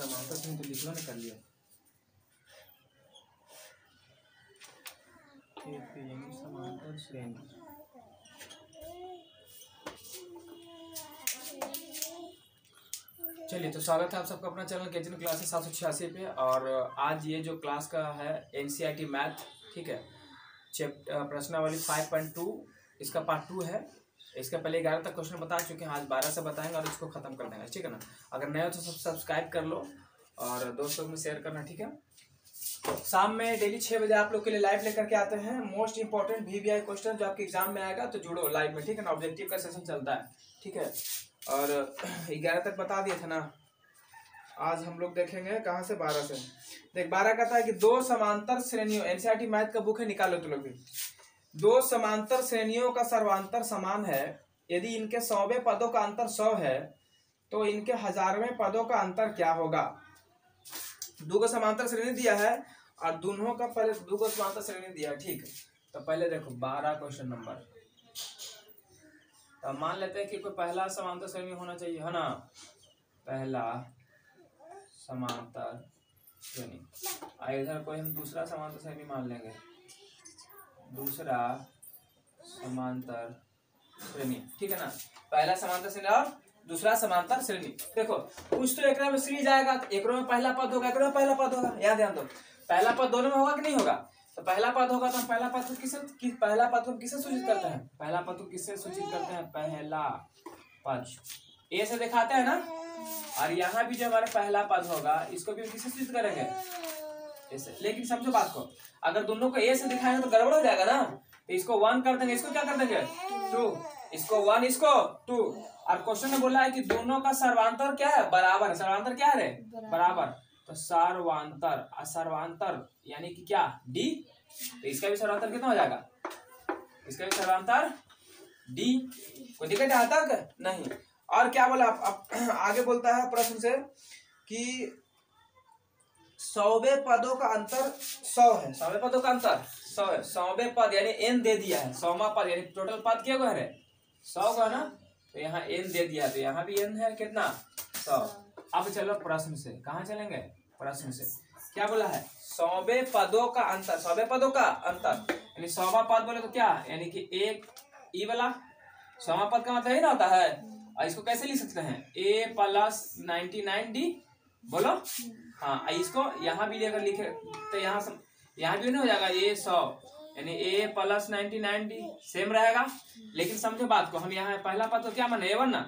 समांतर श्रेणी तो लिखवा ना कर लिया। समांतर श्रेणी। चलिए, तो स्वागत है आप सबका अपना चैनल केजन क्लासेस 786 पे। और आज ये जो क्लास का है एनसीईआरटी मैथ, ठीक है, प्रश्नावली 5.2 इसका पार्ट 2 है। इसका पहले 11 तक क्वेश्चन बता चुके हैं, आज 12 से बताएंगे और इसको खत्म कर देंगे, ठीक है ना। अगर नए हो तो सब्सक्राइब कर लो और दोस्तों में शेयर करना, ठीक है। शाम में डेली 6 बजे आप लोग के लिए लाइव लेकर के आते हैं मोस्ट इंपॉर्टेंट VBI क्वेश्चन जो आपके एग्जाम में आएगा, तो जुड़ो लाइव में, ठीक है ना। ऑब्जेक्टिव का सेशन चलता है, ठीक है। और 11 तक बता दिए थे ना, आज हम लोग देखेंगे कहाँ से 12 से। देख 12 कहता है कि दो समांतर श्रेणियों, एनसीईआरटी मैथ का बुक है, निकालो तो लोग भी। दो समांतर श्रेणियों का सर्वांतर समान है यदि इनके 100वें पदों का अंतर 100 है तो इनके 1000वें पदों का अंतर क्या होगा। दो को समांतर श्रेणी दिया है और दोनों का पहले दो को समांतर श्रेणी दिया है, ठीक है। तो पहले देखो 12 क्वेश्चन नंबर, तो मान लेते हैं कि कोई पहला समांतर श्रेणी होना चाहिए, है ना। पहला समांतर श्रेणी, इधर कोई हम दूसरा समांतर श्रेणी मान लेंगे, दूसरा समांतर श्रेणी, ठीक है ना। पहला समांतर श्रेणी और दूसरा समांतर श्रेणी। देखो कुछ तो एक में सीरीज आएगा, तो एक में पहला पद होगा, एक में पहला पद होगा, याद ध्यान दो। पहला पद दोनों में होगा कि नहीं होगा। तो पहला पद होगा तो हम पहला पद को किससे सूचित करते हैं, पहला पद को किससे सूचित करते हैं, पहला पद ए से दिखाते हैं ना। और यहाँ भी जो हमारा पहला पद होगा इसको भी किससे सूचित करेंगे, ऐसे। लेकिन समझो बात को, अगर दोनों को ए से दिखाएंगे तो गड़बड़ हो जाएगा ना। तो इसको 1 कर देंगे, इसको क्या कर देंगे 2, इसको 1 इसको 2। और क्वेश्चन में बोला है कि दोनों का सर्वांतर क्या है, बराबर है। सर्वांतर क्या है, बराबर। तो सर्वांतर, असर्वांतर यानी कि क्या, डी। तो इसका भी सर्वांतर कितना हो जाएगा, इसका भी सर्वांतर डी। कोई दिक्कत है तक नहीं। और क्या बोला अब आगे बोलता है प्रश्न से कि 100वें पदों का अंतर 100 है। 100वें पदों का अंतर 100 है। 100वें पद यानी n दे दिया है, 100वां पद यानी टोटल पद क्या है 100 का ना। तो यहाँ n दे दिया, तो यहाँ भी n है कितना 100। अब चलो प्रश्न से, कहाँ चलेंगे, प्रश्न से क्या बोला है, 100वें पदों का अंतर, 100वें पदों का अंतर यानी 100वां पद बोले तो क्या, यानी कि एक ई वाला 100वां पद का मतलब ही ना होता है। और इसको कैसे लिख सकते हैं, a + 99d, बोलो। हाँ, इसको यहाँ भी लेकर लिखे तो यहाँ भी नहीं हो जाएगा a 100 यानी a + 99d सेम रहेगा। लेकिन समझो बात को, हम यहाँ पहला पद तो क्या माने a1 ना,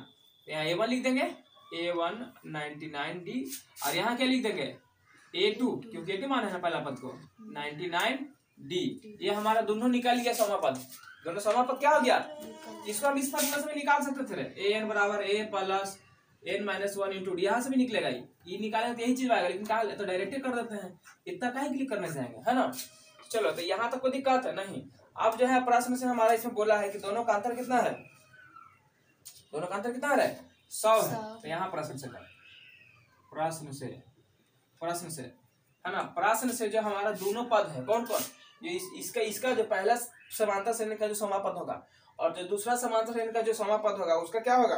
तो यहाँ a1 लिख देंगे, a1 99d। और यहाँ क्या लिख देंगे a2, क्योंकि a2 माने है पहला पद को 99d। ये हमारा दोनों निकल गया 100वां पद, दोनों 100वां पद क्या हो गया। इसको हम इस फॉर्मूला से भी निकाल सकते थे, an बराबर a + n - 1 × d, यहाँ से भी निकलेगा। ये निकालेंगे तो यही चीज आएगा, लेकिन कहा तो डायरेक्ट कर देते हैं, इतना काहे क्लिक करने जाएंगे, है ना। चलो, तो यहाँ तक कोई दिक्कत है नहीं। अब जो है प्रश्न से हमारा इसमें बोला है कि दोनों का अंतर कितना है, दोनों का अंतर कितना है 100 है। तो यहाँ प्रश्न से प्रश्न से है ना, प्रश्न से जो हमारा दोनों पद है कौन कौन, जो इसका जो पहला समांतर श्रेणी का जो 100वां पद होगा और जो दूसरा समांतर श्रेणी का जो 100वां पद होगा उसका क्या होगा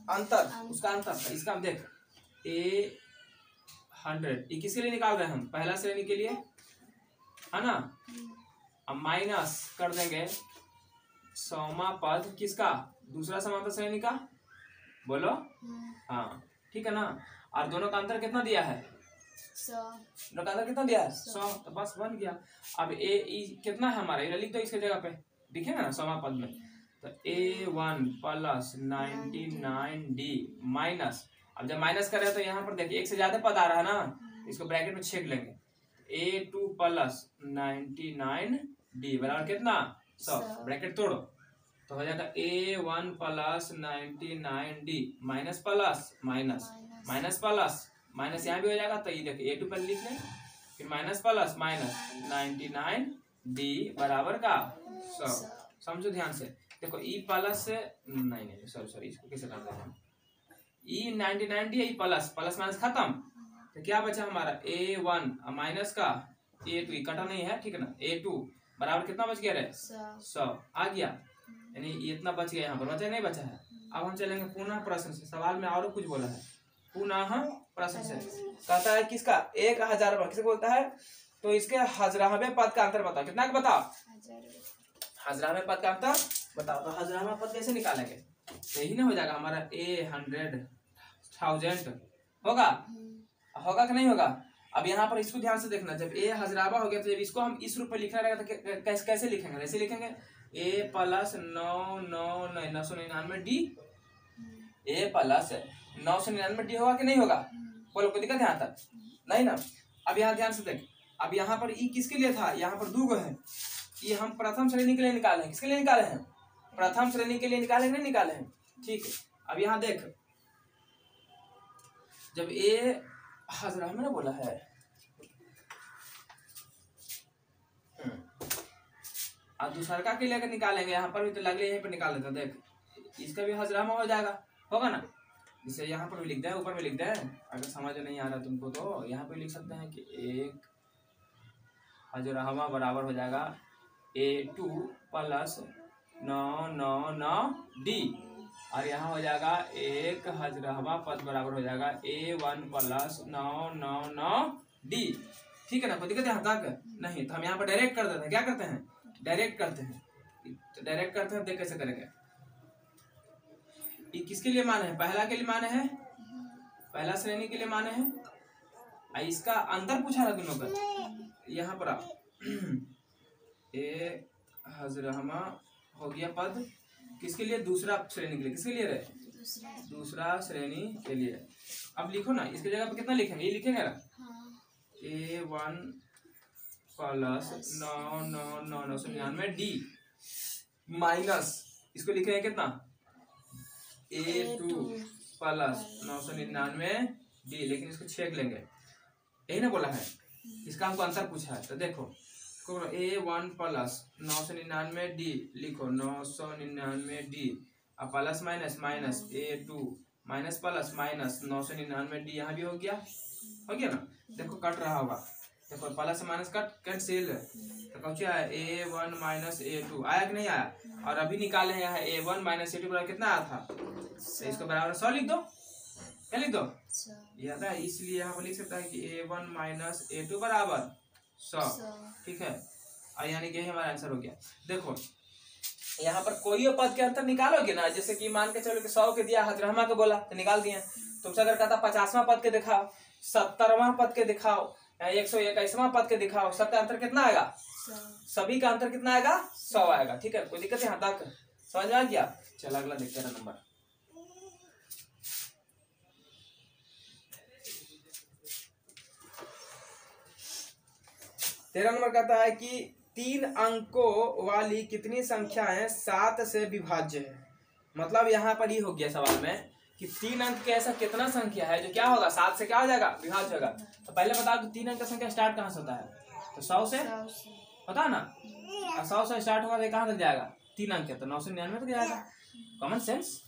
अंतर, उसका अंतर। इसका हम देख a100, ये किसके लिए निकाल रहे हैं हम, पहला श्रेणी के लिए, है ना। अब माइनस कर देंगे 100वां पद किसका, दूसरा समांतर श्रेणी का, बोलो। हाँ, ठीक है ना। और दोनों का अंतर कितना दिया है 100, दोनों का अंतर कितना दिया है 100, तो बस बन गया। अब कितना है हमारा, ये लिख दो इसके जगह पे, दिखेगा ना 100वां पद में। तो a1 + 99d माइनस, अब जब माइनस कर रहे हैं तो यहाँ पर देखिए एक से ज्यादा पद आ रहा है ना, इसको ब्रैकेट में छेक लेंगे। a2 + 99d बराबर कितना 100, ब्रैकेट तोड़ो तो हो जाएगा a1 + 99d minus plus minus minus plus minus, यहाँ भी हो जाएगा। तो ये देखिए a2 पहले लिख लें, फिर माइनस प्लस माइनस 99d बराबर का 100। समझो ध्यान से, देखो ई प्लस से नहीं सॉरी इसको कैसे कर दें हम, ई 99d E plus plus minus खत्म। तो क्या बचा हमारा a1 माइनस का a2, कटा नहीं है, ठीक है ना। a2 बराबर कितना बच गया रे 100 आ गया, यानी इतना बच गया, यहाँ पर बचा नहीं बचा है। अब हम चलेंगे पुनः प्रश्न से, सवाल में और कुछ बोला है, पुनः प्रश्न से कहता है किसका 1000वां किसे बोलता है, तो इसके 1000वें पद का अंतर बताओ। कितना का बताओ, 1000वें पद का अंतर बताओ। तो 1000वां पद कैसे निकालेंगे, तो यही ना हो जाएगा हमारा 100,000 होगा, होगा कि नहीं होगा। अब यहाँ पर इसको ध्यान से देखना, जब 1000वां हो गया तो जब इसको हम इस रूप में लिखना रहेगा तो कैसे लिखेंगे, ऐसे लिखेंगे a + 999 d, a + 999 d होगा कि नहीं होगा, बोलो कोई दिक्कत यहाँ तक नहीं ना। अब यहाँ ध्यान से देख, अब यहाँ पर ई किसके लिए था, यहाँ पर 2 है, ये हम प्रथम श्रेणी के लिए निकाले हैं। किसके लिए निकाले हैं, प्रथम श्रेणी के लिए निकाले नहीं निकाले हैं, ठीक है। अब यहाँ देख, जब ए 1000 में बोला है, अब दूसरा के लिए अगर निकालेंगे यहाँ पर भी तो लगले यहीं पर निकाल देते, देख इसका भी 1000 हो जाएगा, होगा ना। इसे यहाँ पर भी लिख दें, ऊपर में लिख दें, अगर समझ नहीं आ रहा तुमको तो यहाँ पे लिख सकते हैं कि 1000वां बराबर हो जाएगा A2 + 999D, और यहाँ हो जाएगा 1000वां पद बराबर हो जाएगा A1 + 999D, ठीक है ना। कोई दिक्कत यहाँ तक नहीं। तो हम यहाँ पर डायरेक्ट कर देते हैं, क्या करते हैं, डायरेक्ट करते हैं। तो डायरेक्ट करते हैं, देख कैसे करेंगे। ये किसके लिए माने हैं, पहला के लिए माने हैं, पहला श्रेणी के लिए माने हैं। इसका अंतर पूछा था दोनों का, यहाँ पर 1000वां हो गया पद किसके लिए, दूसरा श्रेणी के लिए। किसके लिए रहे, दूसरा श्रेणी के लिए। अब लिखो ना, इसकी जगह पर कितना लिखेंगे, ये लिखेंगे ना A1 + 999D माइनस इसको लिखेंगे कितना A2 + 999D, लेकिन इसको छेक लेंगे, यही ना बोला है। इसका हमको अंतर पूछा है, तो देखो A1 + 999D लिखो, 999D, अब plus minus minus A2 minus plus minus 999D, यहाँ भी हो गया ना। देखो कट रहा होगा, देखो प्लस माइनस कट कैंसिल, तो क्या है A1 - A2 आया कि नहीं आया। और अभी निकाले हैं यहाँ A1 - A2 बराबर कितना आया था, तो इसको बराबर 100 लिख दो, क्या लिख दो, याद है। इसलिए यहाँ पर लिख सकता है कि A1 - A2 बराबर 100, ठीक है। और यानी कि हमारा आंसर हो गया। देखो यहाँ पर कोई पद के अंतर निकालोगे ना, जैसे कि मान के चलो कि 100 के दिया, 1000वां के बोला तो निकाल दिए। तुमसे अगर कहता 50वां पद के दिखाओ, 70वां पद के दिखाओ, 121वां पद के दिखाओ, सबका अंतर कितना आएगा, सभी का अंतर कितना आएगा, 100 आएगा, ठीक है। कोई दिक्कत यहाँ तक समझ आ गया। चलो अगला देखते हैं नंबर। तेरह नंबर कहता है कि 3 अंकों वाली कितनी संख्याएं 7 से विभाज्य है। मतलब यहाँ पर ही हो गया सवाल में कि 3 अंक के ऐसा कितना संख्या है जो क्या होगा, 7 से क्या हो जाएगा, विभाज्य होगा। तो पहले बताओ कि 3 अंक का संख्या स्टार्ट कहाँ से होता है, तो 100 से पता ना, 100 से स्टार्ट होगा तो कहाँ तक जाएगा, 3 अंक है तो 999 तक जाएगा। कॉमन सेंस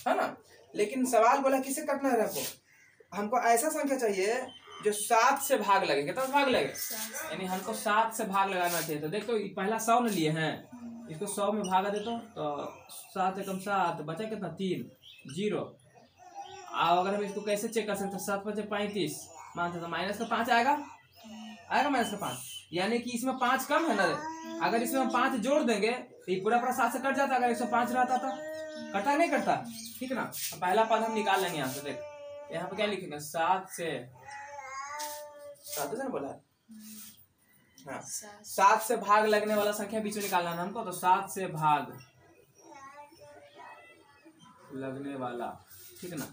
है ना। लेकिन सवाल बोला किसे कटना है, रखो हमको ऐसा संख्या चाहिए जो 7 से भाग लगे। कितना भाग लगे, यानी हमको 7 से भाग लगाना चाहिए। तो देखो पहला 100 न लिए हैं, इसको 100 में भागा दे तो 7 एकम 7 बचा कितना 3 0। और अगर हम इसको कैसे चेक कर सकते हैं, 7 बचे 35 मानते तो माइनस का 5 आएगा माइनस का 5, यानी कि इसमें 5 कम है ना। अगर इसमें हम 5 जोड़ देंगे तो ये पूरा 7 से कट जाता, अगर 105 रहता तो कटा नहीं कटता, ठीक ना। पहला पद हम निकाल लेंगे यहाँ से। देख यहाँ पे क्या लिखेंगे, 7 से बोला है हाँ, 7 से भाग लगने वाला संख्या बीच में निकालना है हमको। तो 7 से भाग लगने वाला, ठीक है ना।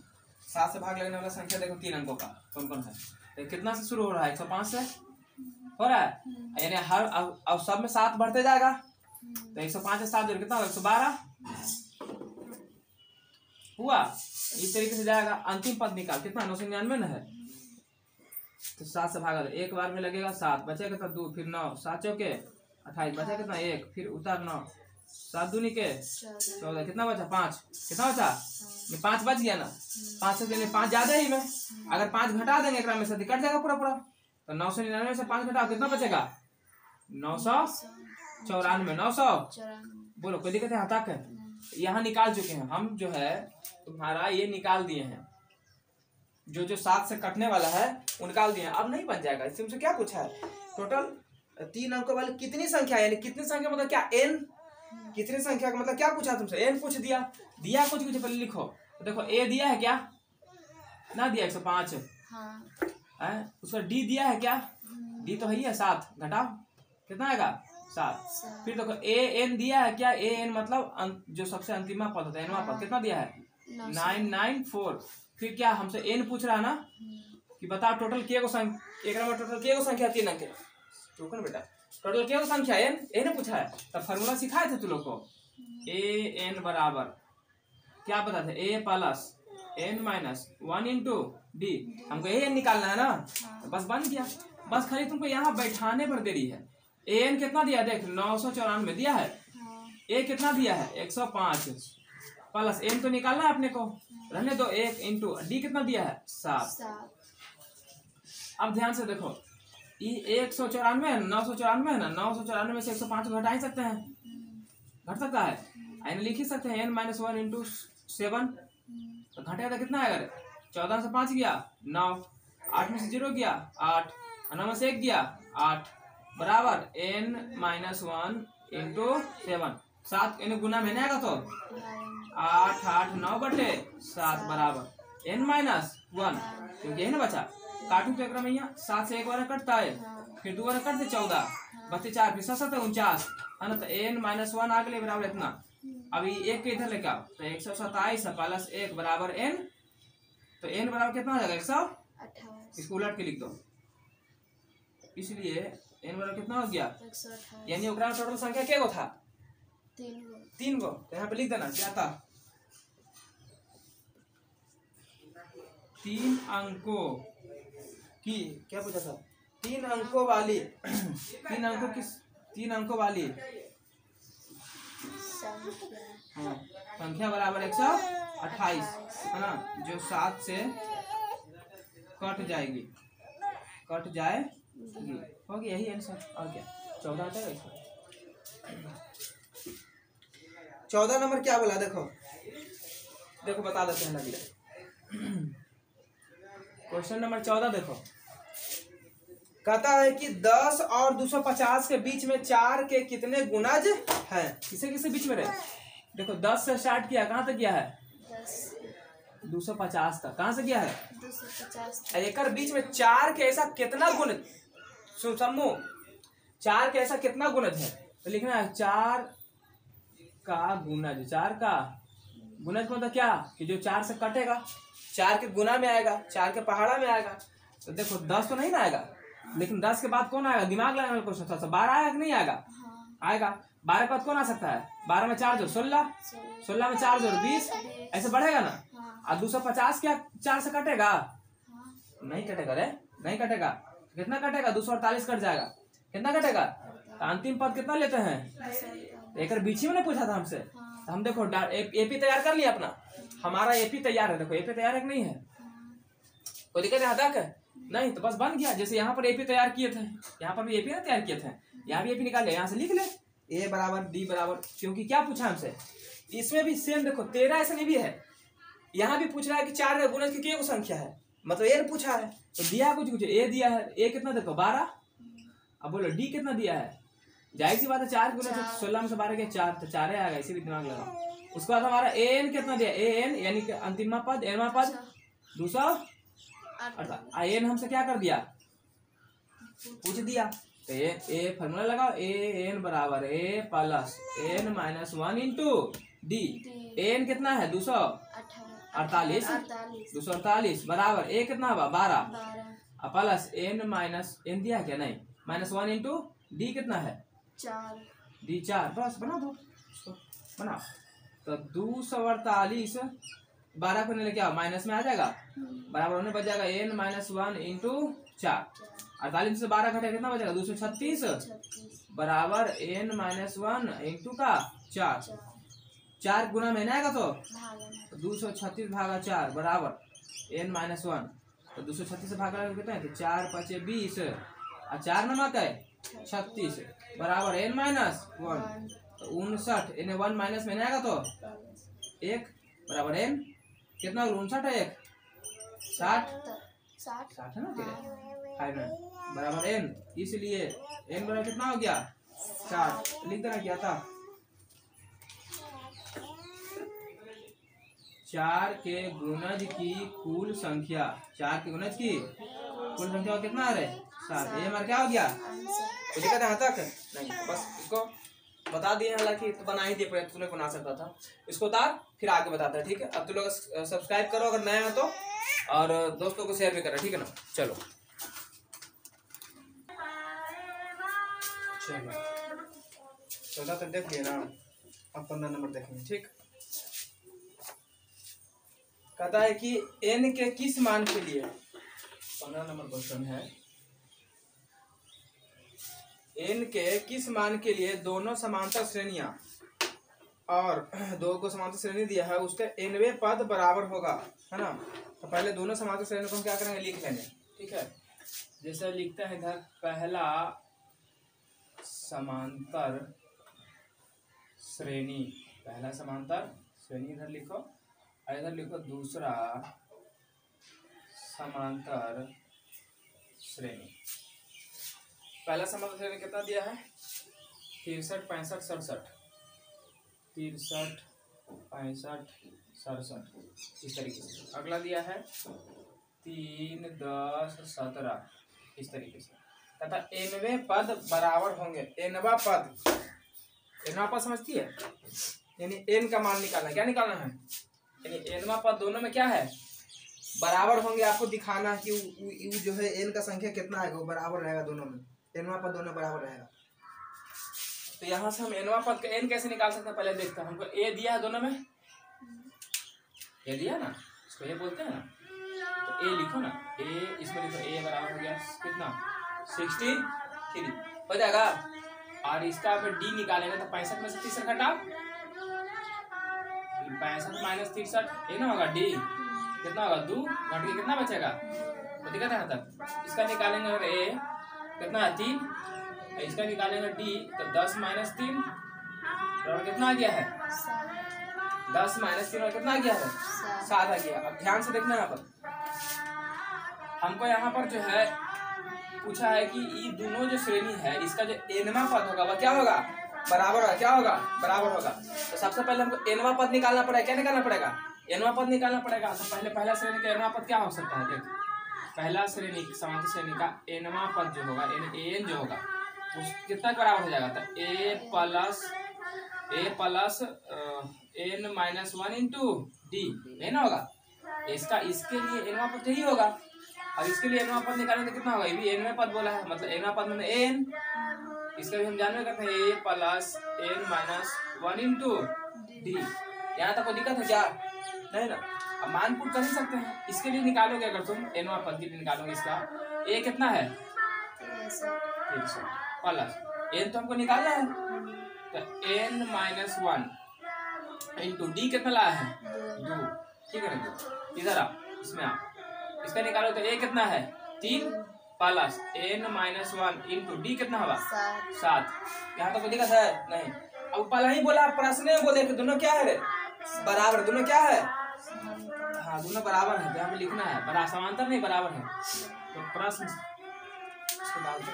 7 से भाग लगने वाला संख्या देखो 3 अंकों का कौन कौन है। तो कितना से शुरू हो रहा है, 105 से हो रहा है, यानी हर अब सब में 7 बढ़ते जाएगा। तो 105 से 7 जोड़ कितना होगा, 112 हुआ। इस तरीके से जाएगा। अंतिम पद निकाल, कितना 999 न है, तो 7 से भागा, एक बार में लगेगा 7, बचेगा कितना 2, फिर 9, 7 चौके 28, बचा कितना 1, फिर उतार 9, 7 दूनी के 14, कितना बचा 5, कितना बचा ये 5 बच गया ना। 5 से 5 ज्यादा ही में, अगर 5 घटा देंगे एक में से कट जाएगा पूरा पूरा। तो 999 से 5 घटाओ कितना बचेगा, 994, 900 बोलो कोई दिक्कत है, यहाँ तक है। यहाँ निकाल चुके हैं हम, जो है तुम्हारा ये निकाल दिए हैं, जो जो 7 से कटने वाला है वो निकाल दिए। अब नहीं बन जाएगा। इससे मुझसे क्या पूछा है, टोटल 3 अंकों वाली कितनी संख्या, यानी कितनी संख्या मतलब क्या, n कितनी संख्या का मतलब क्या पूछा तुमसे, n पूछ दिया कुछ कुछ पहले लिखो। तो देखो a दिया है क्या, ना दिया 105 है, उसका d दिया है क्या, d तो है ही है 7, घटाओ कितना आएगा 7। फिर देखो a n दिया है क्या, a n मतलब जो सबसे अंतिमा पद होता है nवां पद, कितना दिया है 994। फिर क्या हमसे n पूछ रहा है ना कि बताओ टोटल के को संख्या, एक नंबर टोटल के को संख्या 3 अंक, रुको ना बेटा, टोटल के को संख्या n पूछा है। तब फार्मूला सिखाए थे तुम लोग को, a n बराबर क्या पता था, a plus n minus 1 into D, हमको a n निकालना है ना। तो बस बन गया, बस खाली तुमको यहाँ बैठाने पर देरी है। a n कितना दिया देख 994 दिया है, a कितना दिया है 105 प्लस n तो निकालना है अपने को, रहने दो 1 इंटू डी कितना दिया है 7। अब ध्यान से देखो, ये 194 है 994 है ना, 994 में से 105 घटा ही सकते हैं, घट सकता है, n लिख ही सकते हैं, n माइनस 1 इंटू 7, तो घटेगा तो कितना आएगा, 14 से 5 गया 9, 8 में से 0 गया 8, 9 में से 1 गया 8, बराबर n माइनस 1 इंटू 7, 7 यानी गुना में आएगा तो 8 8 9 बटे 7 बराबर n माइनस 1, क्योंकि यही ना बचा, काटू तो एक रमैया 7 से 1 बार कटता है, फिर 2 बार कटते 14 बचे 4, फिर 7 49 है ना, तो n माइनस 1 आ गए बराबर इतना। अभी एक के इधर लेके आओ, तो 127 प्लस 1 बराबर n, तो n बराबर कितना हो जाएगा 128, इसको उलट के लिख दो, इसलिए n बराबर कितना हो गया 128, यानी ओकरा में टोटल संख्या क्या गो था 3 गो। तो यहाँ पे लिख देना क्या था, 3 अंकों की, क्या पूछा था, 3 अंकों वाली 3 अंकों वाली हाँ संख्या बराबर 128 है ना, जो 7 से कट जाएगी हो गया, यही आंसर। और क्या 14 आता है, 14 नंबर क्या बोला, देखो बता देते हैं अभी। क्वेश्चन नंबर 14 देखो, कहता है कि 10 और 250 के बीच में 4 के कितने गुणज हैं, किसे किसे बीच में रहे। देखो 10 से स्टार्ट किया, कहाँ तक गया है 250 तक, कहाँ से गया है 250, एक बीच में 4 के ऐसा कितना गुण, समूह 4 के ऐसा कितना गुणज है, तो लिखना है 4 का गुणज, 4 का गुणज मतलब क्या कि जो 4 से कटेगा 4 के गुना में आएगा, 4 के पहाड़ा में आएगा। तो देखो 10 तो नहीं ना आएगा, लेकिन 10 के बाद कौन आएगा, दिमाग लगाने वाला क्वेश्चन था, 12 आएगा कि नहीं आएगा, आएगा। 12 के बाद कौन आ सकता है, 12 में 4 जोड़ 16, 16 में 4 जोड़ 20, ऐसे बढ़ेगा ना। और 250 क्या 4 से कटेगा, नहीं कटेगा रे, नहीं कटेगा, कितना कटेगा 248 कट जाएगा, कितना कटेगा, तो अंतिम पद कितना लेते हैं, एक बीच में ने पूछा था हमसे, तो हम देखो एपी तैयार कर लिया अपना, हमारा एपी तैयार है, देखो एपी तैयार है कि नहीं है, कोई दिक्कत है नहीं, तो बस बन गया। जैसे यहाँ पर एपी तैयार किए थे, यहाँ पर भी एपी ना तैयार किए थे, यहाँ भी एपी निकाल ले, यहाँ से लिख ले ए बराबर डी बराबर, क्योंकि क्या पूछा हमसे, इसमें भी सेम देखो 13 ऐसा नहीं भी है, यहाँ भी पूछ रहा है कि 4 गुणज की क्या संख्या है, मतलब ए पूछा है, तो दिया कुछ ए दिया है, ए कितना देखो 12, अब बोलो डी कितना दिया है, जाहिर सी बात है 4 गुना 16 में से 12 के 4, तो 4 आएगा, इसी भी दिमाग लगाओ। उसके बाद हमारा ए एन कितना दिया, ए एन यानी कि अंतिम पद एनवा पद 200, एन हमसे क्या कर दिया पूछ दिया, तो ए फॉर्मूला लगाओ, ए एन बराबर A plus N minus 1 into D, N कितना है 248 बराबर ए कितना हुआ 12 प्लस एन माइनस एन दिया क्या, नहीं माइनस 1 इंटू डी कितना है 4, डी 4, बस बना दो बना, तो 248 12 को लेके आओ, माइनस में आ जाएगा, बराबर होने बच जाएगा एन माइनस 1 इंटू 4, 48 से 12 घटे कितना बचेगा 236 बराबर एन माइनस 1 इंटू का 4, 4 गुना में आएगा तो 236 भागा 4 बराबर एन माइनस 1, तो 236 से भागा कितना है, तो 4 5 20 और 4 नमक है 36 बराबर एन माइनस 1, तो 59 इन्हें 1 माइनस में आएगा तो 1 बराबर एन कितना 59 है 1 60 है ना तेरे 5 में बराबर n, इसलिए n बराबर कितना हो गया 60। लिख देना क्या था 4 के गुणज की कुल संख्या, 4 के गुणज की कुल संख्या कितना आ रहा है 7। ये हमारा क्या हो गया तो दिक्कत यहाँ तक नहीं, तो बस इसको बता दिए, हालांकि तो बना ही दिए, तुमने बना सकता था। इसको उतार फिर आगे बताता है, ठीक है। अब तुम लोग सब्सक्राइब करो अगर नए हो तो, और दोस्तों को शेयर भी करो, ठीक है ना। चलो 14 तक देख लिए ना, अब 15 नंबर देखेंगे, ठीक। कहता है कि n के किस मान के लिए, 15 नंबर क्वेश्चन है, n के किस मान के लिए दोनों समांतर श्रेणियां और दो को समांतर श्रेणी दिया है, उसके nवें पद बराबर होगा, है ना। तो पहले दोनों समांतर श्रेणी को हम क्या करेंगे लिख लेंगे, ठीक है। जैसे लिखते हैं इधर पहला समांतर श्रेणी, पहला समांतर श्रेणी इधर लिखो, और इधर लिखो दूसरा समांतर श्रेणी। पहला समांतर श्रेणी कितना दिया है 63 65 67, 63 65 67 इस तरीके से। अगला दिया है 3 10 17 इस तरीके से। तथा nवें पद बराबर होंगे, nवा पद समझती है, यानी n का मान निकालना, क्या निकालना है, यानी nवा पद दोनों में क्या है बराबर होंगे। आपको दिखाना है कि u जो है n का संख्या कितना है वो बराबर रहेगा दोनों में, nवा पद दोनों बराबर रहेगा। तो यहाँ से हम nवा पद का n कैसे निकाल सकते हैं पहले देखते हैं। हमको a दिया है दोनों में, a दिया ना, इसको ये बोलते हैं ना, तो a लिखो ना, a इसमें लिखो, a बराबर हो गया कितना 63 हो जाएगा। और इसका फिर d निकालेंगे तो 65 में से 63 घटाओ, 65 माइनस 63 ये ना होगा, d कितना होगा 2, घट के कितना बचेगा, तो दिक्कत है तक। इसका निकालेंगे अगर a कितना है 3, इसका निकालेंगे d तो 10 माइनस 3 बराबर कितना आ गया है 10 माइनस 3 और कितना आ गया है 7 आ गया। अब ध्यान से देखना यहाँ पर, हमको यहाँ पर जो है पूछा है कि ये दोनों जो श्रेणी है इसका जो nवा पद होगा वह क्या होगा बराबर होगा, क्या होगा बराबर होगा। तो सबसे पहले हमको nवा पद निकालना पड़ेगा, क्या निकालना पड़ेगा nवा पद निकालना पड़ेगा। तो पहले पहला श्रेणी का nवा पद क्या हो सकता है, देख पहला श्रेणी समांतर श्रेणी का nवा पद जो होगा an जो होगा उस कितना बराबर हो जाएगा, तो a plus n minus 1 into D है ना होगा। इसका इसके लिए nवा पद यही होगा, और इसके लिए nवा पद निकालेंगे तो कितना होगा, ये भी nवें पद बोला है, मतलब nवा पद में n, इसका भी हम जानने करते हैं a plus n minus 1 into D. यहाँ तक कोई दिक्कत है क्या, नहीं ना। अब मान पुट कर ही सकते हैं, इसके लिए निकालोगे अगर तुम nवा पद के लिए निकालोगे, इसका a कितना है 300 प्लस n तो हमको निकालना है, तो n माइनस 1 इंटू डी कितना लाया है 2, ठीक है ना। इधर आ, इसमें आ, इसका निकालो तो a कितना है 3 plus n minus 1 into D कितना होगा 7। यहाँ तो कोई दिक्कत है नहीं। अब पहला ही बोला प्रश्न में बोले कि दोनों क्या है रे बराबर, दोनों क्या है, हाँ दोनों बराबर है, तो यहाँ पे लिखना है बराबर, समांतर नहीं बराबर है। तो प्रश्न इसको डाल दो,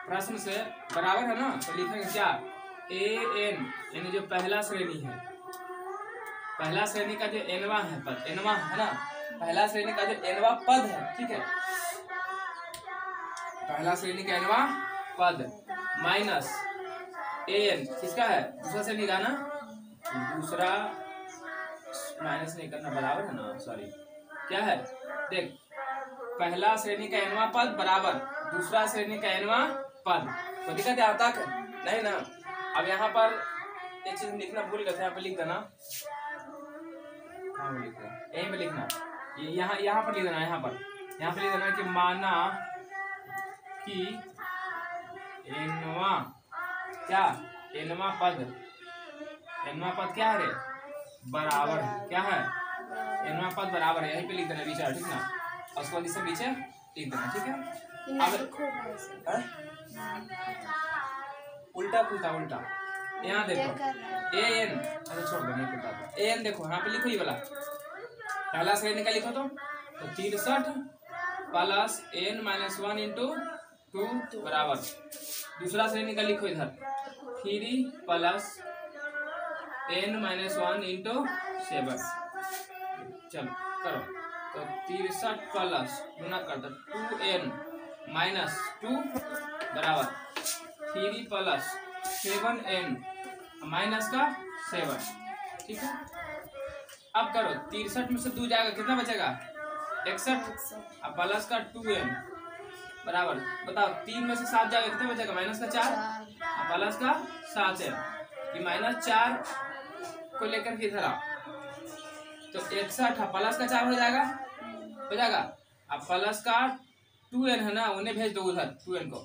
प्रश्न से बराबर है ना, तो लिखेंगे क्या an, यानी जो पहला श्रेणी है, पहला श्रेणी का जो nवा है पद, nवा है ना, पहला श्रेणी का जो nवा पद है, ठीक है, पहला श्रेणी का nवा पद माइनस an किसका है दूसरा श्रेणी का ना, दूसरा माइनस नहीं करना बराबर है ना, सॉरी क्या है, देख पहला श्रेणी का nवा पद बराबर दूसरा श्रेणी का nवा पद, तो दिक्कत है तक नहीं ना। अब यहाँ पर एक चीज लिखना भूल गए थे, यहाँ पे लिख देना, हाँ लिख देना, यहीं पे लिखना, यहाँ पर लिख देना, यहाँ पे लिख देना कि माना कि nवा क्या nवा पद क्या है रे बराबर है, क्या है nवा पद बराबर है, यहीं पे लिख देना विचार, ठीक ना। और उसको इससे पीछे लिख देना, ठीक है। अब उल्टा यहाँ देखो ए एन, अरे छोड़ दो नहीं पता, ए एन देखो यहाँ पे लिखो ये वाला पहला श्रेणी निकाल लिखो तो 63 प्लस n माइनस 1 इंटू 2 बराबर, दूसरा श्रेणी निकाल लिखो इधर 3 प्लस n माइनस 1 इंटू 7, चलो करो तो 63 प्लस गुना कर दो 2n माइनस 2 बराबर 3 प्लस 7n माइनस का 7, ठीक है। अब करो 63 में से 2 जाएगा कितना बचेगा 61 अब प्लस का 2n बराबर, बताओ 3 में से 7 जाएगा कितना बचेगा माइनस का 4 अब प्लस का 7n, ये -4 को लेकर के इधर आओ तो 61 प्लस का 4 हो जाएगा, अब प्लस का 2n है ना उन्हें भेज दो उधर 2n को,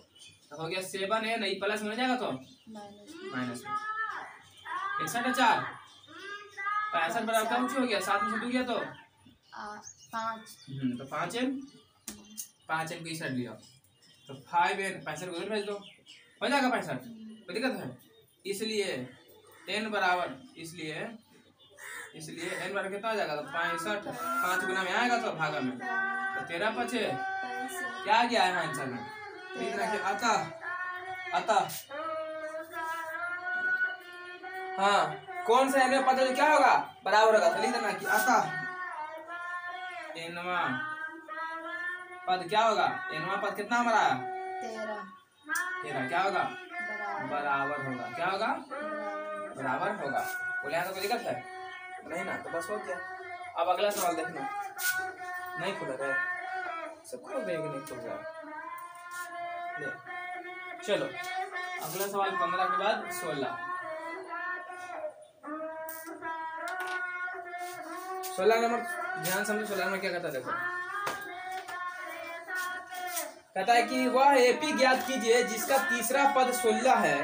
तो हो गया 7n, ये प्लस में हो जाएगा तो माइनस में 61 4 65 बराबर का कुछ हो गया, 7 में से 2 गया तो 5, तो 5n को इस साइड लिया तो 5n 65 को उधर भेज दो, हो जाएगा 65, कोई दिक्कत है। इसलिए n बराबर, इसलिए n बराबर कितना हो जाएगा तो 65, 5 गुना में आएगा तो भागा में तो 13 बचे, क्या गया है आंसर में, ठीक है। अतः हाँ कौन सा n पद जो क्या होगा बराबर होगा, तो लिख देना कि अतः nवा पद क्या होगा, nवा पद कितना हमारा 13 क्या होगा बराबर होगा, क्या होगा बराबर होगा। बोले यहाँ तो कोई दिक्कत है नहीं ना, तो बस हो गया। अब अगला सवाल देखना, नहीं खुल रहा है, सब खोल देंगे नहीं खुल रहा है। चलो अगला सवाल 15 के बाद 16 नंबर, ध्यान समझो 16 नंबर क्या कहता है, देखो कहता है कि वह एपी ज्ञात कीजिए जिसका तीसरा पद 16 है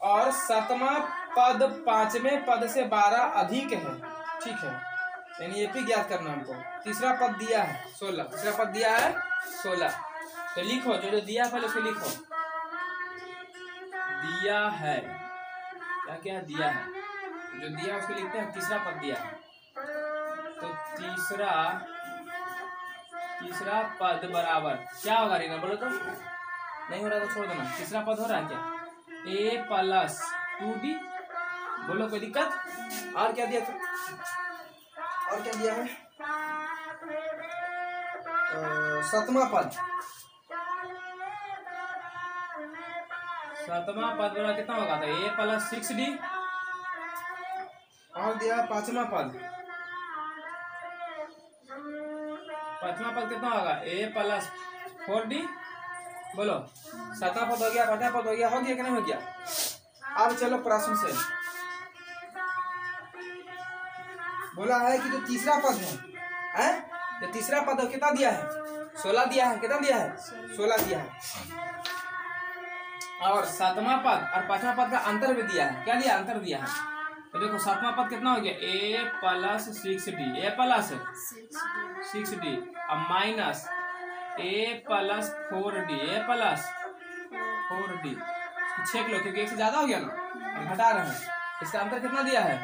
और 7वां पद 5वें पद से 12 अधिक है, ठीक है। यानी एपी ज्ञात करना हमको, तीसरा पद दिया है 16, तीसरा पद दिया है 16, तो लिखो जो दिया पहले उसको लिखो, दिया है क्या दिया है, जो दिया उसको लिखते हैं, तीसरा पद दिया है तो तीसरा पद बराबर क्या होगा रीना बोलो तो, नहीं हो रहा तो छोड़ देना, तीसरा पद हो रहा है क्या a प्लस 2b, बोलो कोई दिक्कत। और क्या दिया था, और क्या दिया है 7वां पद, 7वां पद बराबर कितना होगा तो a प्लस 6d, और दिया 5वां पद, 5वां पद कितना होगा a प्लस 4d, बोलो 7वां पद हो गया, 5वां पद हो गया कि नहीं हो गया। अब चलो प्रश्न से बोला है कि जो तीसरा पद है तो तीसरा पद कितना दिया है 16 दिया है, कितना दिया है 16 दिया है, और 7वां पद और 5वां पद का अंतर भी दिया है, क्या दिया अंतर दिया है, तो देखो 7वां पद कितना हो गया a plus 6d, a plus 6d अब minus a plus 4d, a plus 4d, check लो क्योंकि एक से ज्यादा हो गया ना, घटा रहे हैं, इसका अंतर कितना दिया है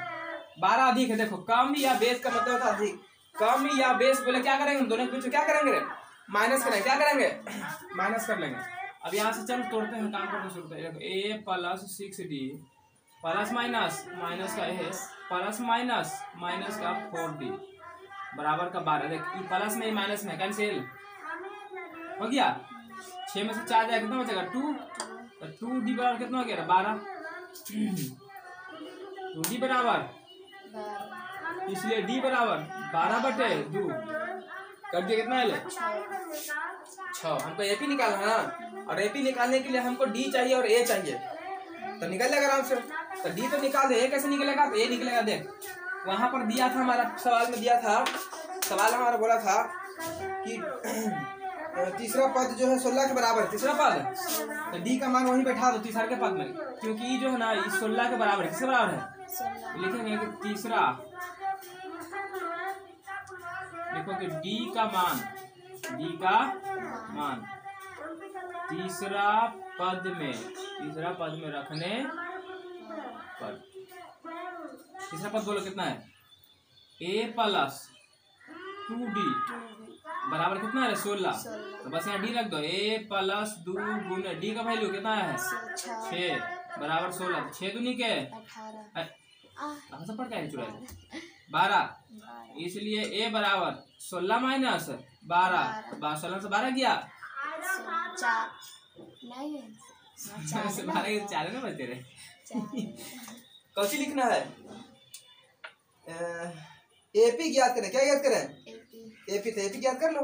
12 अधिक है। देखो कम या बेस का मतलब होता है अधिक, कम या बेस बोले क्या करेंगे हम दोनों के बीच क्या करेंगे माइनस करेंगे, क्या करेंगे माइनस कर लेंगे। अब यहाँ से चलो तोड़ते हैं, काम करते शुरू करते हैं, देखो a plus 6d plus minus minus का a प्लस माइनस माइनस का 4d बराबर का 12, देखो प्लस में माइनस में कैंसिल हो गया, 6 में से 4 जाए कितना बचेगा 2, तो 2d बराबर कितना हो गया 12, 2d बराबर, इसलिए d बराबर 12/2 कर दिया, कितना है 6। हमको एपी निकालना है ना, और एपी निकालने के लिए हमको d चाहिए और a चाहिए, तो निकल जाएगा आराम से, तो d तो निकाल दे, a कैसे निकलेगा तो a निकलेगा। देख वहां पर दिया था हमारा सवाल में दिया था, सवाल हमारा बोला था कि तीसरा पद जो है 16 के बराबर है, तीसरा पद तो d का मान वहीं बैठा दो तीसरा के पद में, क्योंकि जो है ना इस 16 के बराबर है, किसके बराबर है लिखेंगे कि तीसरा, देखो कि d का मान तीसरा पद में रखने तीसरा पद बोलो कितना है, a प्लस 2d बराबर कितना है 16। तो बस यहाँ डी रख दो, a प्लस 2 गुने डी का वैल्यू कितना है 6 बराबर 16। तो 6 दूनी के 18 सब पड़ क्या चुरा 12, इसलिए a बराबर 16 माइनस 12, 16 से 12 गया 12 4 ना बचते रहे। कौन सी लिखना है, एपी याद करें, क्या याद करें एपी, तो एपी याद कर लो।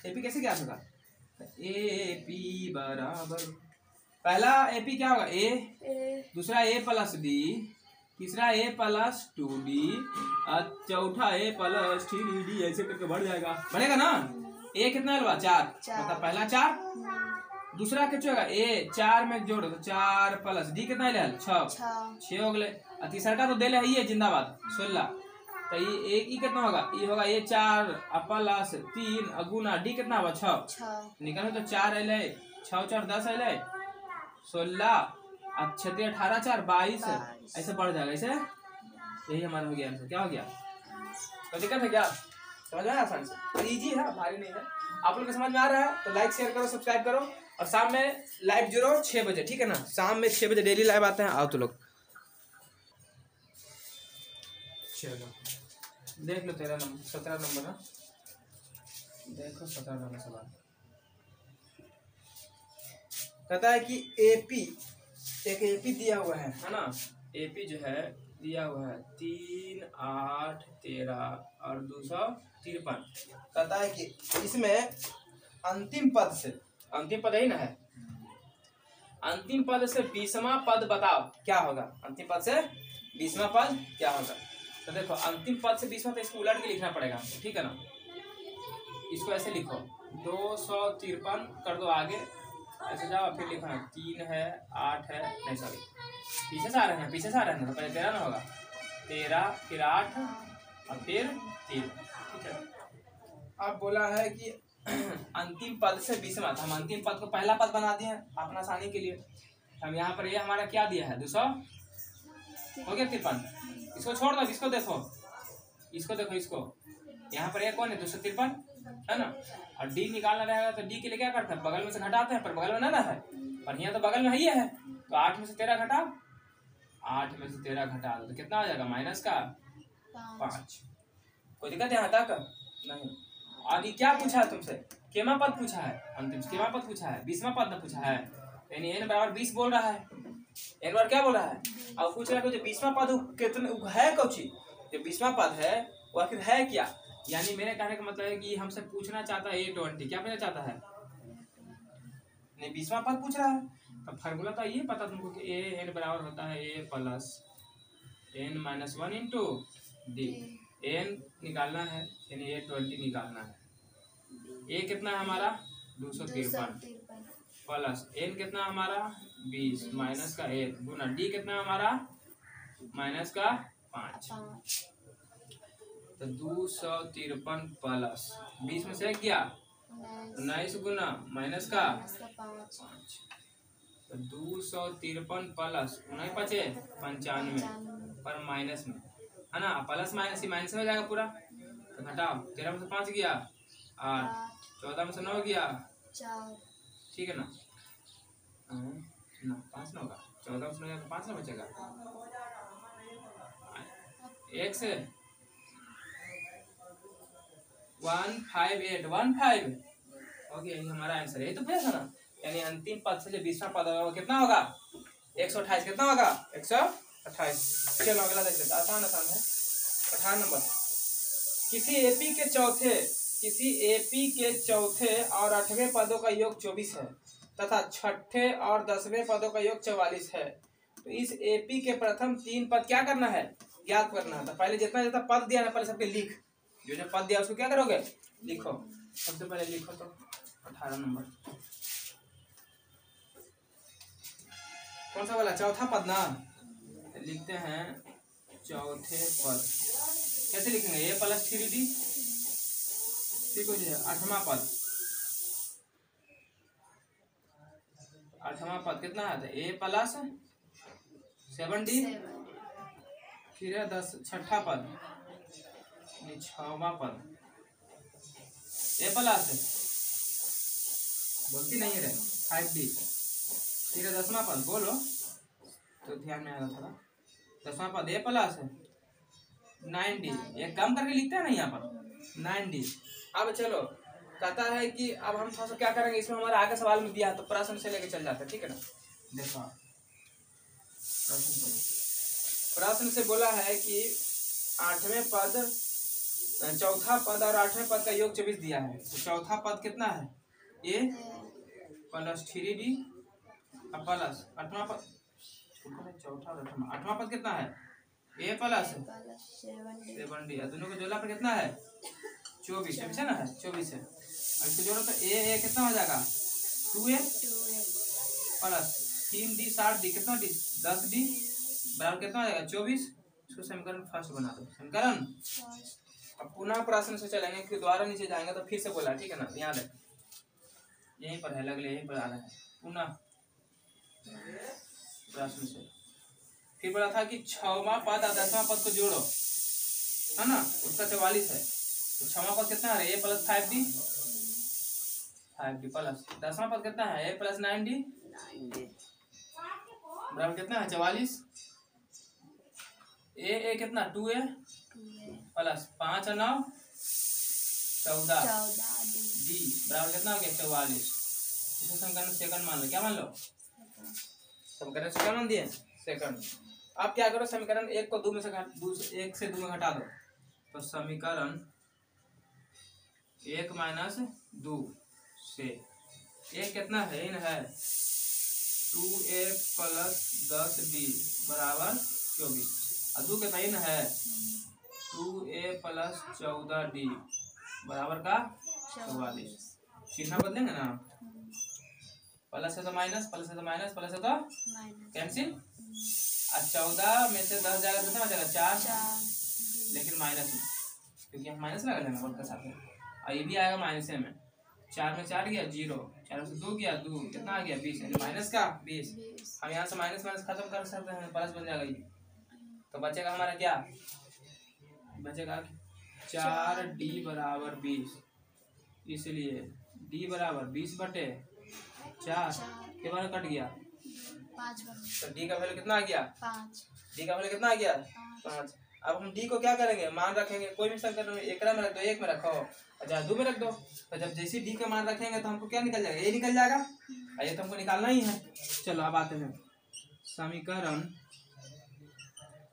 एपी कैसे याद होगा, एपी बराबर पहला एपी क्या होगा ए, दूसरा ए प्लस डी, तीसरा ए प्लस 2d और चौथा ए प्लस 3d, ऐसे करके बढ़ जाएगा, बढ़ेगा ना। ए कितना हुआ 4, मतलब पहला 4, दूसरा क्या होगा ए 4 में जोड़ो तो 4 प्लस डी कितना ले 6 हो गए, और तीसरा का तो दे ले ये जिंदाबाद 16। तो ये एक ही कितना होगा, ये होगा ये 4 प्लस 3 गुना डी कितना होगा 6 निकल, तो 4 एल 6 4 10 एल 16 अब 6 18 4 22 ऐसे बढ़ जाएगा ऐसे। यही हमारा हो गया आंसर। क्या हो गया, तो दिक्कत है क्या, समझ में आया आसान से, इजी है, भारी नहीं है। आप लोग को समझ में आ रहा है तो लाइक शेयर करो, सब्सक्राइब करो, और शाम में लाइव जुड़ो 6 बजे, ठीक है ना। शाम में 6 बजे डेली लाइव आते हैं, आओ तो लोग। चलो देख लो 13 नंबर 17 नंबर ना, देखो 17 नंबर सवाल कहता है कि एपी, एक एपी दिया हुआ है ना, एपी जो है दिया हुआ है 3 8 13 और 253। कहता है कि इसमें अंतिम पद से, अंतिम पद ही ना है, अंतिम पद से 20वां पद बताओ क्या होगा, अंतिम पद से 20वां पद क्या होगा। तो देखो अंतिम पद से 20वां, तो इसको उलट के लिखना पड़ेगा, ठीक है ना। इसको ऐसे लिखो 253 कर दो आगे, ऐसे जाओ, फिर लिखो 3 है 8 है, नहीं सॉरी पीछे से आ रहे हैं, पीछे से आ रहे हैं, तो पहले 13 ना होगा, 13 फिर 8 और फिर 3, ठीक है। अब बोला है कि अंतिम पद से 20वां, हम अंतिम पद को पहला पद बना दिए अपना आसानी के लिए। हम यहाँ पर ये हमारा क्या दिया है 200 हो गया 53, इसको छोड़ दो, इसको देखो, इसको देखो, इसको यहाँ पर ये कौन है 253 है ना, और डी निकालना रहेगा तो डी के लिए क्या करते हैं, बगल में से घटाते हैं, पर बगल में ना है, पर यहाँ तो बगल में ही है, तो 8 में से 13 घटाओ, 8 में से 13 घटा दो तो कितना आ जाएगा माइनस का 5। कोई दिक्कत यहाँ तक नहीं। और ये क्या पूछा है तुमसे, केमा पद पूछा है, अंतिम केमा पद पूछा है, 20वां पद न पूछा है, यानी n बराबर 20 बोल रहा है, n बार क्या बोल रहा है, अब पूछ रहा है जो 20वां पद कितने है, कौची जो 20वां पद है वो आखिर है क्या। यानी मेरे कहने का मतलब है कि हमसे पूछना चाहता है A20, क्या पूछना चाहता है, नहीं 20वां पद पूछ रहा है। तो फार्मूला तो ये पता तुमको कि a n बराबर होता है a plus n minus 1 into D, n निकालना है यानी A20 निकालना है। a कितना है हमारा 253 प्लस n कितना हमारा 20 माइनस का 1 गुना d कितना हमारा माइनस का 5, तो 253 प्लस 20 में से क्या 19 गुना माइनस का 5, तो 253 प्लस 19 बचे 95 पर माइनस में है ना, प्लस माइनस ही माइनस में हो जाएगा पूरा, तो घटाओ 13 में से 5 गया 8, 14 में से 9 गया 4, ठीक है ना, ना 5 ना होगा, 14 में से 9 5 ना बचेगा, 1 से 158 ओके, यही हमारा आंसर है। ये तो पूछा था ना, यानी अंतिम पद से जो 20वां पद होगा वो कितना होगा 128, कितना होगा 128। चलो अगला देख लेते, आसान आसान है। 18 नंबर, किसी एपी के चौथे और 8वें पदों का योग 24 है तथा 6ठे और 10वें पदों का योग 44 है, तो इस एपी के प्रथम 3 पद क्या करना है, ज्ञात करना है। तो पहले जितना जितना पद दिया ना पहले सबके लिख, जो जो पद दिया उसको क्या करोगे लिखो। सबसे पहले लिखो तो 18 नंबर कौन सा वाला, चौथा पद ना, लिखते हैं चौथे पद, कैसे लिखेंगे a प्लस 3d, ठीक हो जाए 8वां पद, 8वां पद कितना है a प्लस 7d फिर है 10 छठा पद यानी 6वां पद ए प्लस बोलती नहीं रे 5d। फिर है 10वां पद बोलो तो ध्यान में आएगा थोड़ा। 10वां पद ए प्लस 9d, एक कम करके लिखते हैं ना यहाँ पर 9d। अब चलो कहता है कि अब हम थोड़ा सा क्या करेंगे, इसमें हमारा आगे सवाल में दिया है तो प्रश्न से लेके चल जाते हैं, ठीक है ना। देखो प्रश्न से बोला है कि 8वें पद, चौथा पद और 8वें पद का योग 24 दिया है। तो चौथा पद कितना है ए प्लस 3d प्लस 8वां पद, चौथा और 8वां पद कितना है ए प्लस 7d। दोनों को जोड़ा पर कितना है 24 है ना, है 24 है। अब इसको जोड़ो तो ए कितना हो जाएगा 2a प्लस 3d 7d कितना d 10d बराबर कितना हो जाएगा 24। इसको समीकरण फर्स्ट बना दो, समीकरण। अब पुनः प्रश्न से चलेंगे कि दोबारा नीचे जाएंगे तो फिर से बोला, ठीक है ना, याद है यहीं पर है, लगले यहीं पर आ रहा है। पुनः प्रश्न से फिर बोला था कि 6वां पद और 10वां पद को जोड़ो, है ना, उसका 44 है। तो 6वां पद कितना है ए प्लस 5d प्लस 10वां पद कितना है ए प्लस 9d बराबर कितना है 44। ए कितना 2a प्लस 5 और 9 14 d बराबर कितना हो गया 44। इसे समीकरण सेकंड मान लो, क्या मान लो समीकरण से क्या मान दिए सेकंड। अब क्या करो समीकरण 1 को 2 में से 1 से 2 में घटा दो, तो समीकरण 1 माइनस 2 से एक कितना है इन है 2a प्लस 10d बराबर 24 और 2 कितना इन है 2a प्लस 14d बराबर का 44। चिन्ह बदलेंगे ना, प्लस है तो माइनस, प्लस है तो माइनस, प्लस है तो कैंसिल। और 14 में से 10 जाएगा तो कितना बचेगा 4, लेकिन माइनस में क्योंकि हम माइनस लगा लेंगे बोल के साथ में। और ये भी आएगा माइनस में, 4 में 4 गया 0, 4 से 2 गया 2 कितना आ गया 20 यानी माइनस का 20। हम यहाँ से माइनस माइनस खत्म कर सकते हैं, प्लस बन जाएगा ये। तो बचेगा हमारा क्या बचेगा 4d बराबर 20, इसलिए d बराबर 20/4 के बार कट गया 5। तो d का वैल्यू कितना आ गया 5। d का वैल्यू कितना आ गया 5। अब हम d को क्या करेंगे मान रखेंगे, कोई भी समीकरण में एक में रख दो, एक में रखो अच्छा 2 में रख दो। तो जब जैसे d का मान रखेंगे तो हमको क्या निकल जाएगा a निकल जाएगा, ये तो हमको निकालना ही है। चलो अब आते हैं समीकरण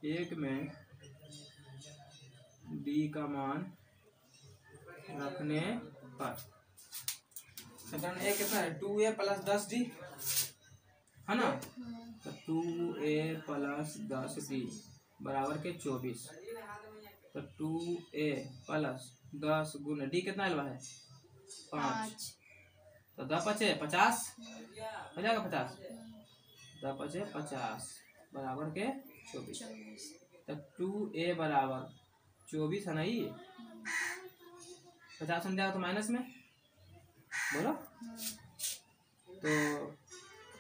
1 में d का मान रखने पर समीकरण 1 कितना है 2a प्लस 10d है ना, तो 2a प्लस 10d बराबर के 24। तो 2a प्लस 10 गुना d कितना अलवा है 5, तो 10 पचे 50 हो जाएगा 50, 10 पचे 50 बराबर के 24। तो 2a बराबर 24 है ना, ये 50 जाएगा तो माइनस में बोलो। तो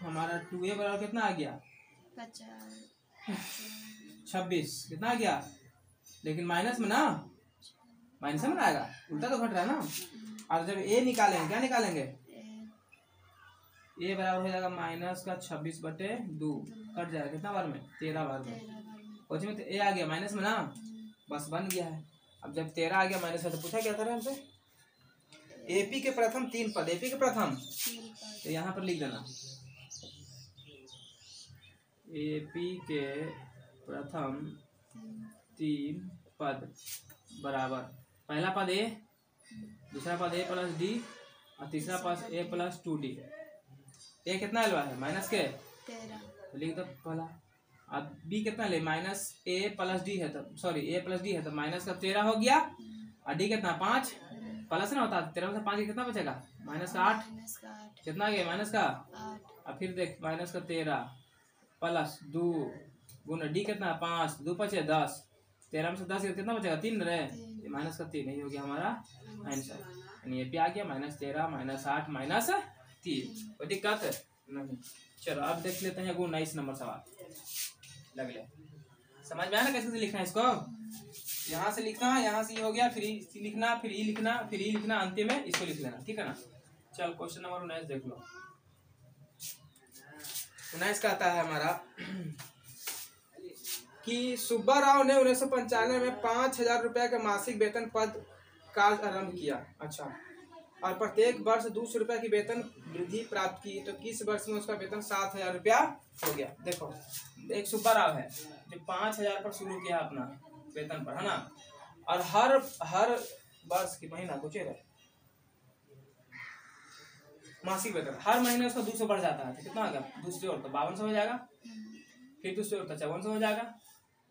हमारा 2a बराबर कितना आ गया 26 कितना आ गया, लेकिन माइनस में ना, माइनस में आएगा उल्टा तो घट रहा है ना। और जब a निकालेंगे क्या निकालेंगे a बराबर हो जाएगा माइनस का 26/2 कट जाएगा कितना बार में 13 बार में। कोच में तो a आ गया माइनस में ना, बस बन गया है। अब जब 13 आ गया माइनस में तो पूछा क्या था हमसे AP के प्रथम 3 पद, AP के प्रथम तो यहाँ पर लिख देना AP के प्रथम 3 पद बराबर पहला पद a, दूसरा पद a प्लस d और तीसरा पद a प्लस 2d। a कितना अलवा है माइनस के 13, तो लिख दो पहला। अब b कितना ले माइनस a प्लस d है तो सॉरी a प्लस d है तो माइनस का 13 हो गया और d कितना 5 प्लस ना होता 13 से 5 कितना बचेगा माइनस का 8 कितना आ गया माइनस का 8। अब फिर देख माइनस का 13 प्लस 2 गुना d कितना 5 2 5 10, 13 में से 10 कितना बचेगा 3 रहे माइनस का 3 नहीं हो गया हमारा आंसर। यानी ये भी आ गया -13 -8 -3। कोई दिक्कत नहीं। चलो अब देख लेते हैं 19 नंबर सवाल लग ले। समझ में आया ना कैसे लिखना है इसको? यहाँ से लिखना, यहाँ से ये हो गया, फिर लिखना, फिर ई लिखना, फिर ई लिखना, अंतिम में इसको लिख लेना, ठीक है ना। चल क्वेश्चन नंबर 19 देख लो। 19 का आता है हमारा कि सुब्बा राव ने 1995 में 5,000 रुपए के मासिक वेतन पद का आरंभ किया। अच्छा, और प्रत्येक वर्ष 200 रुपए की वेतन वृद्धि प्राप्त की, तो किस वर्ष में उसका वेतन 7,000 रुपया हो गया? देखो, एक सुब्बा राव है जो 5,000 पर शुरू किया अपना वेतन पर, है ना, और हर वर्ष की महीना पूछेगा मासिक वेतन, हर महीने उसका 200 बढ़ जाता है, तो कितना होगा? 200 और तो 5200 हो जाएगा, फिर 200 और तो 5400 हो जाएगा,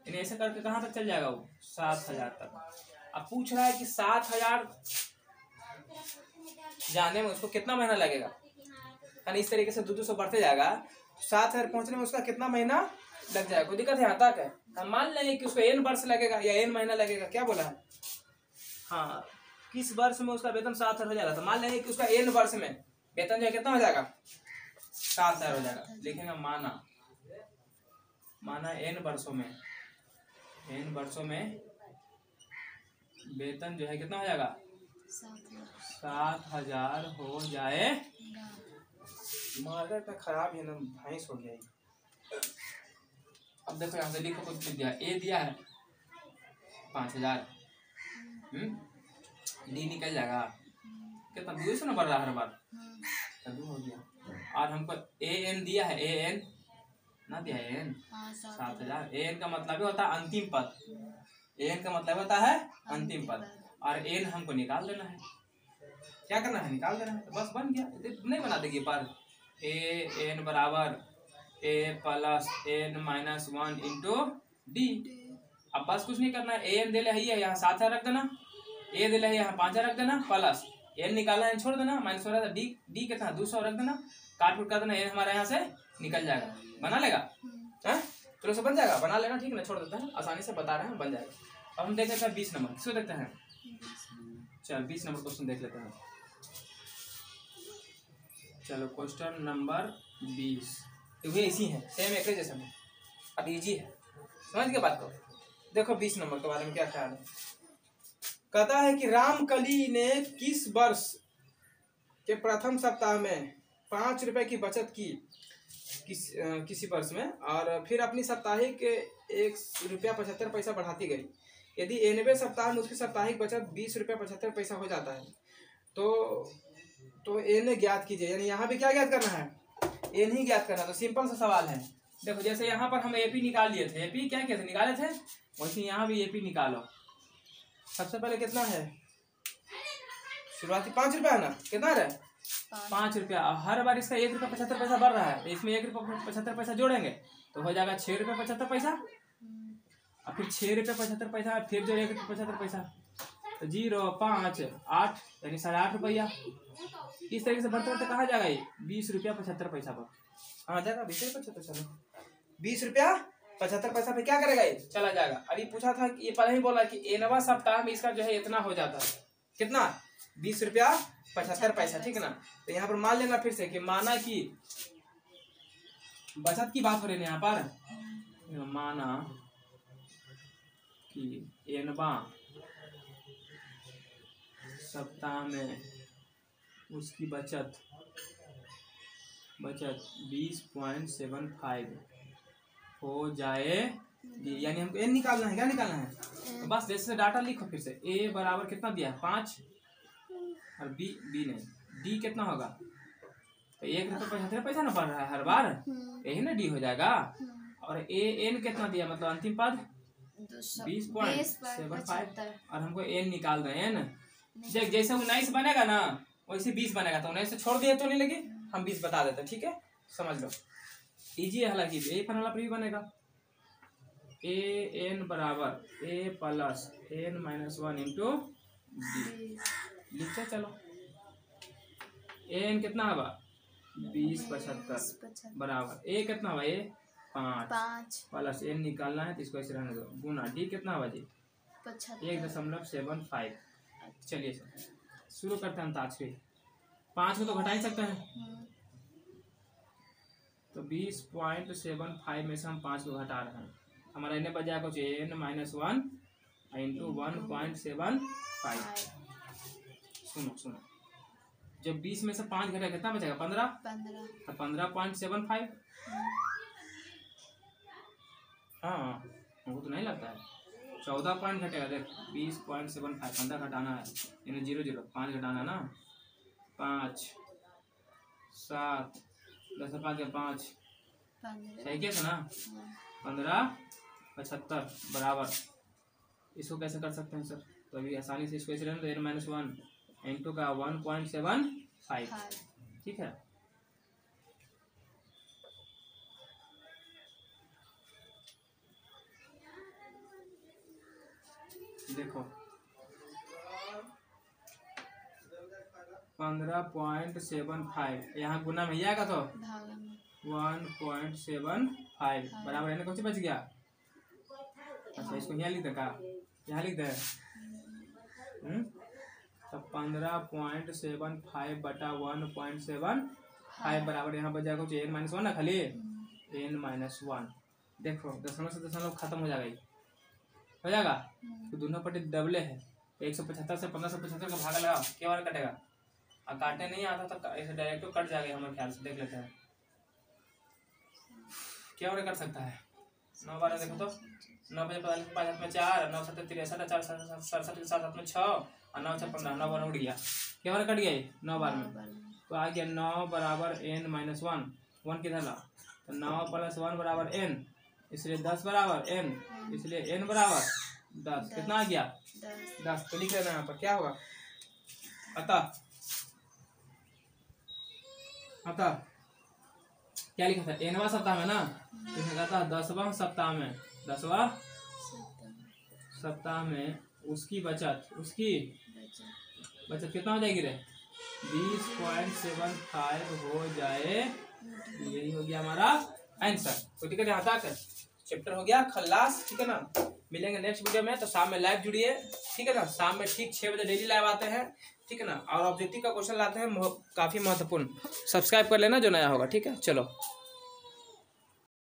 यानी ऐसे करके कहाँ तक चल जाएगा वो? 7,000 तक। अब पूछ रहा है कि 7,000 जाने में उसको कितना महीना लगेगा, यानी इस तरीके से 200 बढ़ते जाएगा, 7,000 पहुंचने में उसका कितना महीना लग जाएगा? कोई दिक्कत यहाँ तक है? हम मान लेंगे कि उसको n वर्ष लगेगा या n महीना लगेगा, क्या बोला है? हाँ, किस वर्ष में उसका वेतन 7,000 हो जाएगा, तो मान लेंगे कि उसका n वर्ष में वेतन जो है कितना हो जाएगा? 7,000 हो जाएगा। लिखेंगे माना n वर्षों में वेतन जो है कितना हो जाएगा? 7,000 हो जाए। मार्केट में खराब है ना, भैंस हो गया। अब देखो यहाँ से लिखो, कुछ दिया, ए दिया है 5,000, डी निकल जाएगा, कितना 200 ना बढ़ रहा है हर बार, तो 2 हो गया। और हमको ए एन दिया है, ए एन ना दिया है, एन 7,000। ए एन का मतलब होता है अंतिम पद, ए एन का मतलब होता है अंतिम पद, और एन हमको निकाल देना है। क्या करना है? निकाल देना है, तो बस बन गया। नहीं बना देगी पर ए एन बराबर A plus N minus 1 into D. अब बस कुछ नहीं करना है, ए एन दे है, यहाँ 7,000 रख देना, ए दे है यहाँ 5,000 रख देना, प्लस एन निकालना है छोड़ देना, माइनस हो रहा था, डी कितना 200 रख देना, काट कुट कर देना, एन हमारे यहाँ से निकल जाएगा। बना लेगा? चलो से बन जाएगा, बना लेना, ठीक है ना, छोड़ देते हैं, आसानी से बता रहे हैं, बन जाएगा। अब हम देख लेते हैं 20 नंबर, किसको देखते हैं? चल 20 नंबर क्वेश्चन देख लेते हैं। चलो क्वेश्चन नंबर 20, तो ये इसी है, सेम एक जैसा है, अब इजी है, समझ के बात को। देखो 20 नंबर के बारे में क्या ख्याल है। कहता है कि रामकली ने किस वर्ष के प्रथम सप्ताह में 5 रुपए की बचत की किसी वर्ष में, और फिर अपनी साप्ताहिक 1 रुपया 75 पैसा बढ़ाती गई। यदि 90 सप्ताह में उसकी साप्ताहिक बचत 20 रुपया 75 पैसा हो जाता है, तो एन ज्ञात कीजिए। यानी यहाँ भी क्या ज्ञात करना है? एन ही ज्ञात करना। तो सिंपल सा सवाल है। देखो जैसे यहाँ पर हम एपी निकाल लिए थे, एपी क्या किए थे? निकाले थे, वैसे यहाँ भी एपी निकालो। सबसे पहले कितना है? शुरुआती 5 रुपया है ना, कितना है? 5 रुपया। हर बार इसका 1 रुपया 75 पैसा बढ़ रहा है, तो इसमें 1 रुपया 75 पैसा जोड़ेंगे तो हो जाएगा 6 रुपया 75 पैसा, और फिर 6 रुपया 75 पैसा, फिर जो 1 रुपया 75 पैसा, तो 0 5 8 यानी 8.5 रुपया। इस तरीके से बढ़ते बढ़ते कहाँ जाएगा ये? 20 रुपया 75 पैसा पर आ जाएगा। 20 रुपया 75, चलो 20 रुपया 75 पैसा पे क्या करेगा ये? चला जाएगा। अभी पूछा था कि ये पहले ही बोला कि 9वां सप्ताह में इसका जो है इतना हो जाता है, कितना? 20 रुपया 75 पैसा, ठीक है ना। तो यहाँ पर मान लेना फिर से कि माना कि बचत की बात हो रही है यहाँ पर, माना कि 9वां सप्ताह में उसकी बचत 20.75 हो जाए, यानी हमको एन निकालना है। क्या निकालना है? तो बस जैसे डाटा लिखो फिर से। ए बराबर कितना दिया है? 5, और बी नहीं, डी कितना होगा? तो 1 रुपया 75 पैसा ना बढ़ रहा है हर बार, यही ना डी हो जाएगा। और ए एन कितना दिया, मतलब अंतिम पद 20.75, और हमको एन निकाल रहे हैं ना। जैसे 19 बनेगा ना वैसे 20 बनेगा, तो 19 से छोड़ दिए तो नहीं लगे, हम 20 बता देते, ठीक है, समझ लो। इजी है, हालांकि ए फॉर्मूला पर भी बनेगा। ए एन बराबर A plus N minus 1 into D. लिखते चलो। एन कितना होगा? 20.75 बराबर ए कितना होगा? ए 5 प्लस एन निकालना है तो इसको ऐसे रहने दो, गुना डी कितना होगा जी? 1.75। चलिए सर शुरू करते हैं अंताक्षरी। 5 को तो घटा ही सकते हैं, तो 20.75 में से हम 5 को घटा रहे हैं। हमारा एन बच जाएगा कुछ n-1 इंटू 1.75। सुनो जब 20 में से 5 घटेगा कितना बचेगा? 15। तो 15.75। हाँ हमको तो नहीं लगता है 14 पॉइंट घटेगा। देख 20.75 15 घटाना है यानी 0 5 घटाना ना 5 7 10 5 5 सही क्या था ना 15.75 बराबर। इसको कैसे कर सकते हैं सर? तो अभी आसानी से इसको ऐसे रहने तो n-1 इंटू का 1.75 ठीक है। देखो 15.75 यहाँ गुना में आएगा तो 1.75 बराबर है। कौन सी बच गया? अच्छा इसको यहाँ लिख दे का यहाँ लिख दे तो 15.75 बटा 1.75 बराबर यहाँ बच जाएगा n-1 ना खाली n-1। देखो दशमलव से दशमलव खत्म हो जाएगा तो दोनों पट्टी डबले है। 175 से 1575 का भागा लगाओ क्या वाला कटेगा? और काटने नहीं आता तो ऐसे डायरेक्ट तो कट जाएगा हमारे ख्याल से। देख लेते हैं क्या वाला कट सकता है। 9 12 देखो तो 9 बजे 45 5 हाथ में 4 9 7 63 4 67 7 हाथ में 6 और 9 6 15 9 12 उड़ गया। क्या वाला कट गया 9 12 में तो आ गया 9 बराबर n-1 1 किधर ला तो 9 + 1 बराबर n इसलिए 10 बराबर n इसलिए n बराबर 10 कितना आ गया 10। तो लिख लेना यहाँ पर क्या होगा अतः क्या लिखा था nवां सप्ताह में ना लिखा था 10वां सप्ताह में 10वां सप्ताह में उसकी बचत कितना हो जाएगी रे 20.75 हो जाए। यही हो गया हमारा आंसर। तो ठीक है यहाँ तक चैप्टर हो गया खल्लास। ठीक है ना मिलेंगे नेक्स्ट वीडियो में। तो शाम में लाइव जुड़िए ठीक है ना। शाम में ठीक 6 बजे डेली लाइव आते हैं ठीक है ना। और ऑब्जेक्टिव का क्वेश्चन लाते हैं काफी महत्वपूर्ण। सब्सक्राइब कर लेना जो नया होगा ठीक है। चलो।